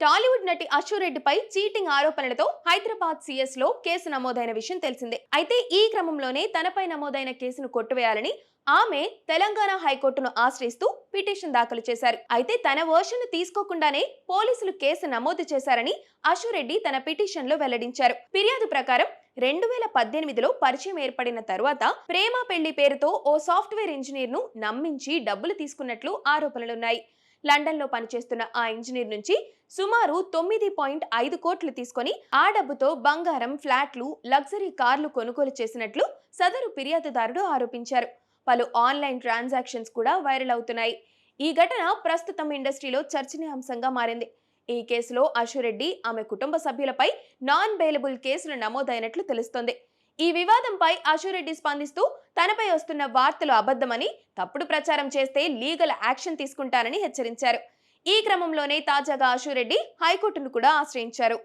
టాలీవుడ్ నటి అశు రెడ్డిపై చీటింగ్ ఆరోపణలతో హైదరాబాద్ సిఎస్ లో కేసు నమోదైన విషయం తెలిసిందే. అయితే ఈ క్రమంలోనే తనపై నమోదైన కేసును కొట్టివేయాలని ఆమె తెలంగాణ హైకోర్టును ఆశ్రయిస్తూ పిటిషన్ దాఖలు చేశారు. అయితే తన వర్షన్ తీసుకోకుండానే పోలీసులు కేసు నమోదు చేశారని అశు రెడ్డి తన పిటిషన్ లో వెల్లడించారు. ఫిర్యాదు ప్రకారం 2018లో పరిచయం ఏర్పడిన తరువాత ప్రేమ పెళ్లి పేరుతో ఓ సాఫ్ట్వేర్ ఇంజనీర్ ను నమ్మించి డబ్బులు తీసుకున్నట్లు ఆరోపణలున్నాయి. లండన్ లో పనిచేస్తున్న ఆ ఇంజనీర్ నుంచి సుమారు 9.5 కోట్లు తీసుకొని ఆ డబ్బుతో బంగారం, ఫ్లాట్లు, లగ్జరీ కార్లు కొనుగోలు చేసినట్లు సదరు ఫిర్యాదుదారుడు ఆరోపించారు. పలు ఆన్లైన్ ట్రాన్సాక్షన్స్ కూడా వైరల్ అవుతున్నాయి. ఈ ఘటన ప్రస్తుతం ఇండస్ట్రీలో చర్చనీయాంశంగా మారింది. ఈ కేసులో అశు రెడ్డి, ఆమె కుటుంబ సభ్యులపై నాన్ బెయిలబుల్ కేసులు నమోదైనట్లు తెలుస్తోంది. ఈ వివాదంపై అశు రెడ్డి స్పందిస్తూ తనపై వస్తున్న వార్తలు అబద్ధమని, తప్పుడు ప్రచారం చేస్తే లీగల్ యాక్షన్ తీసుకుంటానని హెచ్చరించారు. ఈ క్రమంలోనే తాజాగా అశు రెడ్డి హైకోర్టును కూడా ఆశ్రయించారు.